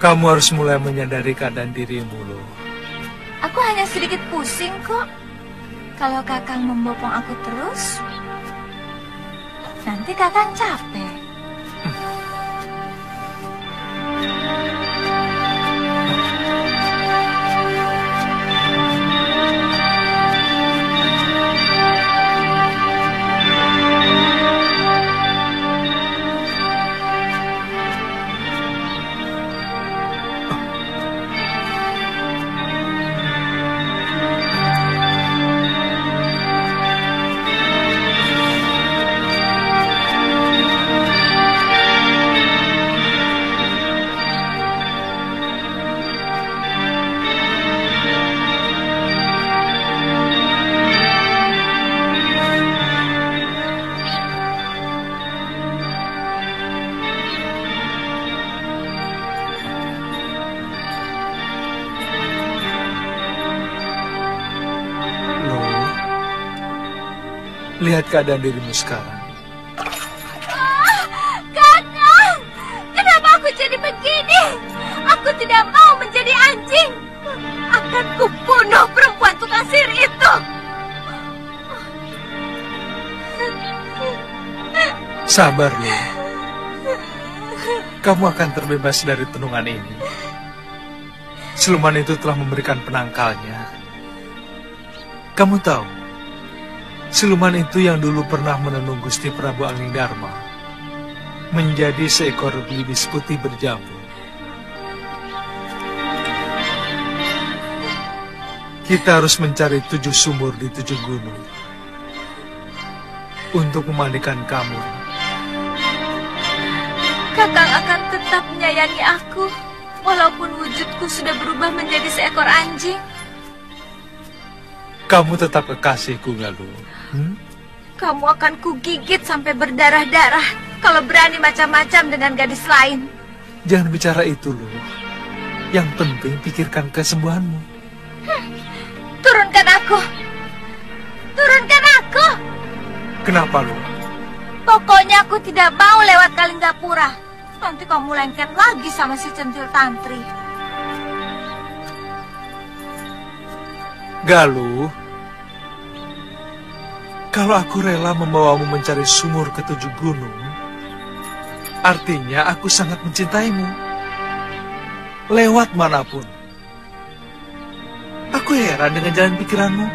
Kamu harus mulai menyadari keadaan dirimu, loh. Aku hanya sedikit pusing kok. Kalau Kakang membopong aku terus, nanti Kakang capek. Lihat keadaan dirimu sekarang. Kakang, kenapa aku jadi begini? Aku tidak mau menjadi anjing. Akan kubunuh perempuan tukang sihir itu. Sabar, Lu. Kamu akan terbebas dari tenungan ini. Siluman itu telah memberikan penangkalnya. Kamu tahu, siluman itu yang dulu pernah menenung Gusti Prabu Anggingdarma menjadi seekor belibis putih berjambul. Kita harus mencari 7 sumur di 7 gunung untuk memandikan kamu. Kakang akan tetap menyayangi aku, walaupun wujudku sudah berubah menjadi seekor anjing. Kamu tetap kekasihku, Galuh. Kamu akan kugigit sampai berdarah-darah kalau berani macam-macam dengan gadis lain. Jangan bicara itu, Lu. Yang penting pikirkan kesembuhanmu. Turunkan aku. Turunkan aku. Kenapa, Lu? Pokoknya aku tidak mau lewat Kalinggapura. Nanti kamu lengket lagi sama si centil tantri. Galuh, kalau aku rela membawamu mencari sumur ke 7 gunung, artinya aku sangat mencintaimu. Lewat manapun. Aku heran dengan jalan pikiranmu.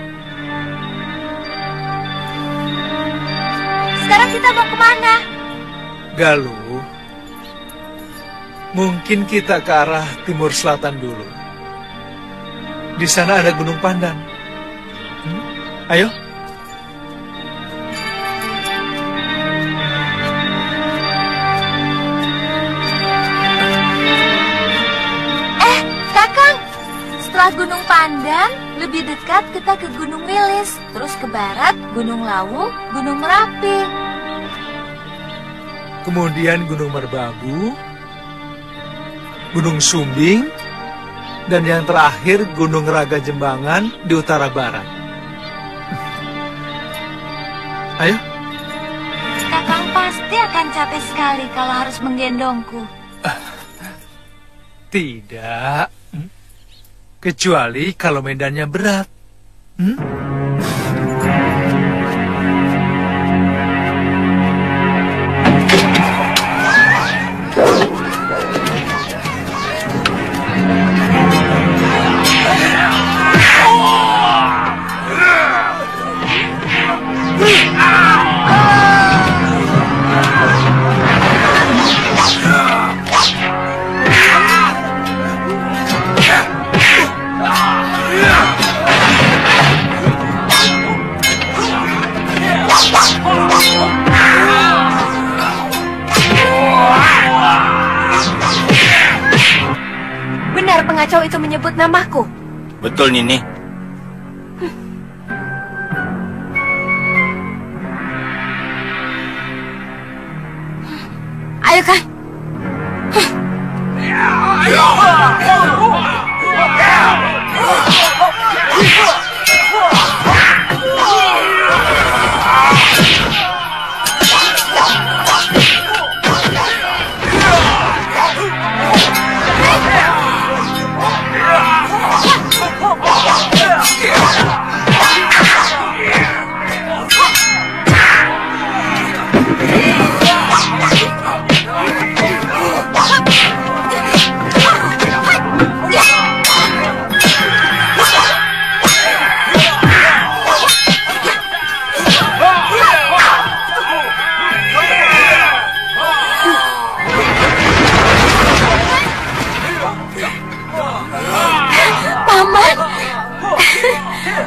Sekarang kita mau kemana? Galuh, Mungkin kita ke arah timur selatan dulu. Di sana ada Gunung Pandan. Ayo. Kakang, setelah Gunung Pandan, lebih dekat kita ke Gunung Wilis, terus ke barat Gunung Lawu, Gunung Merapi. Kemudian Gunung Merbabu, Gunung Sumbing, dan yang terakhir Gunung Raga Jembangan di utara barat. Ayo. Kakang pasti akan capek sekali kalau harus menggendongku. Tidak. Kecuali kalau medannya berat. Benar pengacau itu menyebut namaku. Betul, Nini. Ayo, Kang.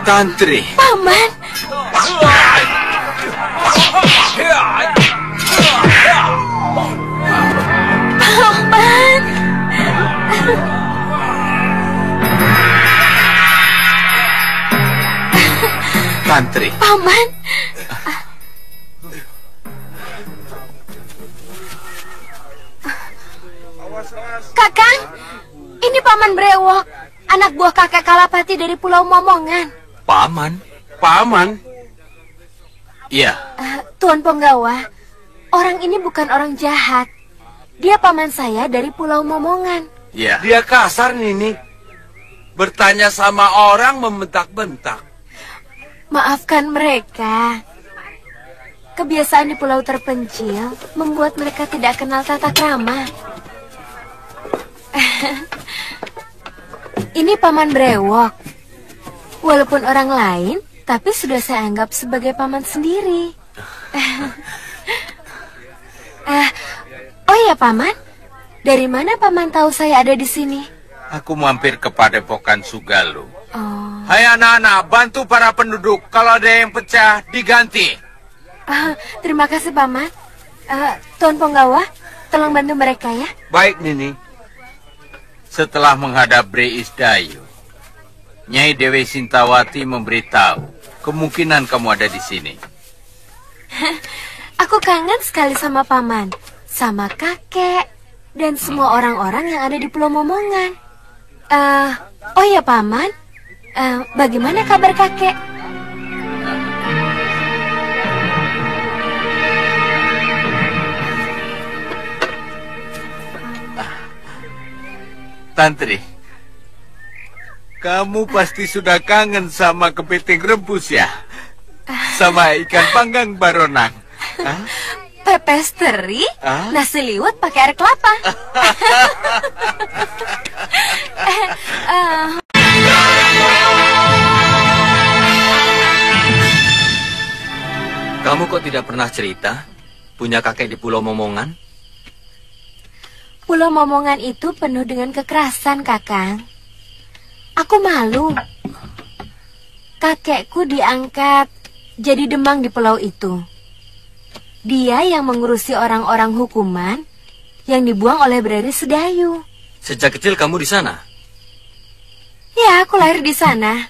Tantri. Paman. Paman. Tantri. Paman. Kakang, ini Paman Brewok, anak buah kakek Kalapati dari Pulau Momongan. Paman? Paman? Iya. Tuan Penggawa, orang ini bukan orang jahat. Dia paman saya dari Pulau Momongan. Iya. Dia kasar, Nini. Bertanya sama orang membentak-bentak. Maafkan mereka. Kebiasaan di pulau terpencil membuat mereka tidak kenal tata krama. Ini Paman Brewok. Walaupun orang lain, tapi sudah saya anggap sebagai paman sendiri. Oh iya, Paman. Dari mana Paman tahu saya ada di sini? Aku mampir ke Padepokan Sugalo. Oh. Hai anak-anak, bantu para penduduk. Kalau ada yang pecah, diganti. Terima kasih, Paman. Tuan Penggawa, tolong bantu mereka ya. Baik, Nini. Setelah menghadap Bre Isdayu, Nyai Dewi Sintawati memberitahu kemungkinan kamu ada di sini. Aku kangen sekali sama Paman, sama kakek, dan semua orang-orang yang ada di Pulau Momongan. Oh ya, Paman, bagaimana kabar kakek? Tantri, kamu pasti sudah kangen sama kepiting rebus ya? Sama ikan panggang baronang. Pepes teri, nasi liwet pakai air kelapa. Kamu kok tidak pernah cerita punya kakek di Pulau Momongan? Pulau Momongan itu penuh dengan kekerasan, Kakang. Aku malu. Kakekku diangkat jadi demang di pulau itu. Dia yang mengurusi orang-orang hukuman yang dibuang oleh Breri Sedayu. Sejak kecil kamu di sana? Ya, aku lahir di sana.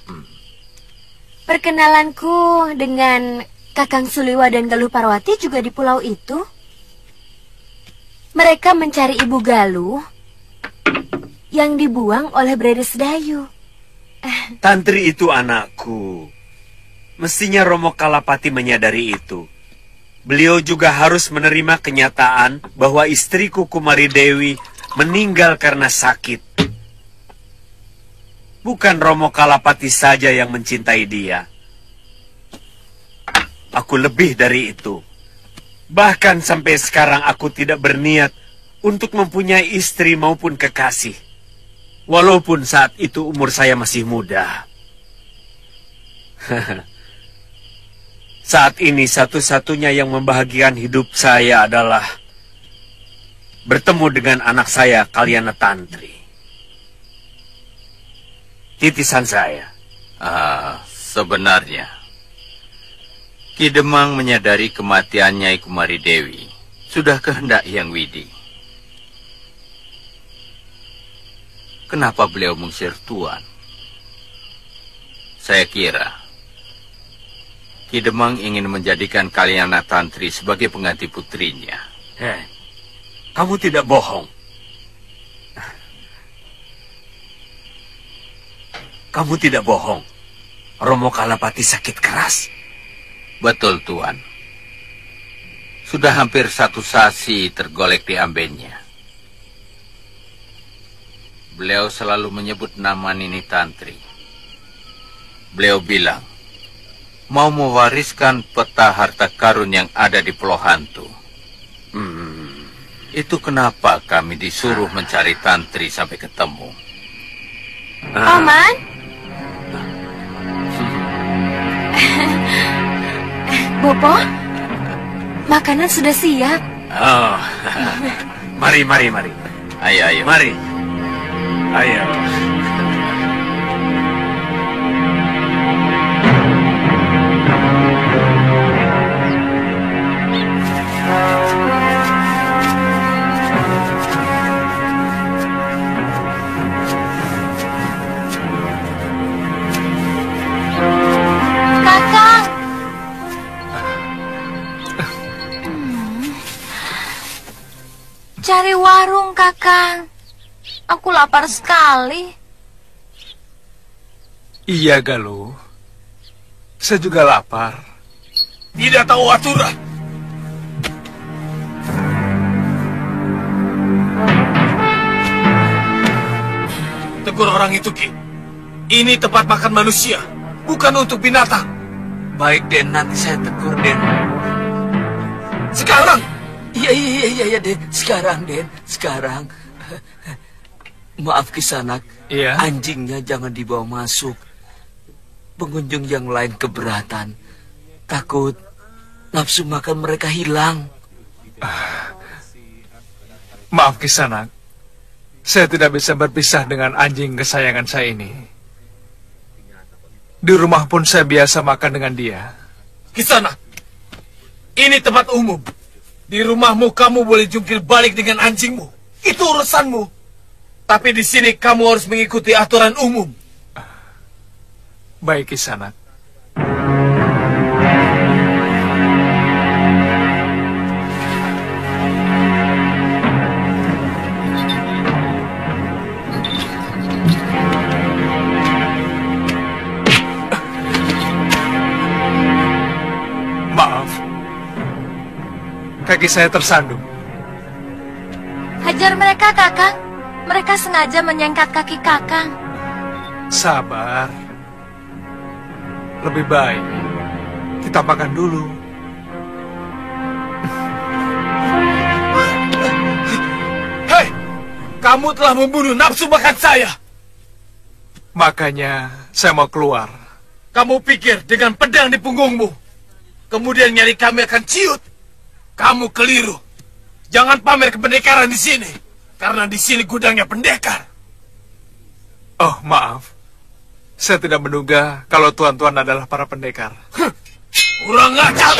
Perkenalanku dengan Kakang Suliwa dan Galuh Parwati juga di pulau itu. Mereka mencari Ibu Galuh yang dibuang oleh Breri Sedayu. Tantri itu anakku. Mestinya Romo Kalapati menyadari itu. Beliau juga harus menerima kenyataan bahwa istriku Kumari Dewi meninggal karena sakit. Bukan Romo Kalapati saja yang mencintai dia. Aku lebih dari itu. Bahkan sampai sekarang aku tidak berniat untuk mempunyai istri maupun kekasih. Walaupun saat itu umur saya masih muda. Saat ini satu-satunya yang membahagiakan hidup saya adalah bertemu dengan anak saya, Kalyana Tantri. Titisan saya. Sebenarnya Ki Demang menyadari kematian Nyai Kumari Dewi sudah kehendak Hyang Widi. Kenapa beliau mengusir Tuan? Saya kira Ki Demang ingin menjadikan Kalyana Tantri sebagai pengganti putrinya. Kamu tidak bohong. Kamu tidak bohong. Romo Kalapati sakit keras. Betul, Tuan. Sudah hampir 1 sasi tergolek di ambennya. Beliau selalu menyebut nama Nini Tantri. Beliau bilang mau mewariskan peta harta karun yang ada di Pulau Hantu. Itu kenapa kami disuruh mencari Tantri sampai ketemu. Paman? Bopo, makanan sudah siap. Oh, mari. Ayo. Mari. Ayo. Cari warung, Kakang. Aku lapar sekali. Iya, Galuh. Saya juga lapar. Tidak tahu aturan. Tegur orang itu, Ki. Ini tempat makan manusia, bukan untuk binatang. Baik, Den. Nanti saya tegur, Den. Sekarang! Iya, Den. Sekarang, Den. Sekarang. Maaf, Kisanak. Iya. Anjingnya jangan dibawa masuk. Pengunjung yang lain keberatan. Takut nafsu makan mereka hilang. Maaf, Kisanak. Saya tidak bisa berpisah dengan anjing kesayangan saya ini. Di rumah pun saya biasa makan dengan dia. Kisanak, ini tempat umum. Di rumahmu kamu boleh jungkir balik dengan anjingmu. Itu urusanmu. Tapi di sini kamu harus mengikuti aturan umum. Baik, Kisanak. Maaf. Kaki saya tersandung. Hajar mereka, Kakang. Mereka sengaja menyengkat kaki Kakang. Sabar. Lebih baik kita makan dulu. Hei, kamu telah membunuh nafsu makan saya. Makanya saya mau keluar. Kamu pikir dengan pedang di punggungmu, kemudian nyali kami akan ciut? Kamu keliru. Jangan pamer kependekaran di sini. karena di sini gudangnya pendekar. Oh, maaf. Saya tidak menduga kalau tuan-tuan adalah para pendekar. Kurang ajar.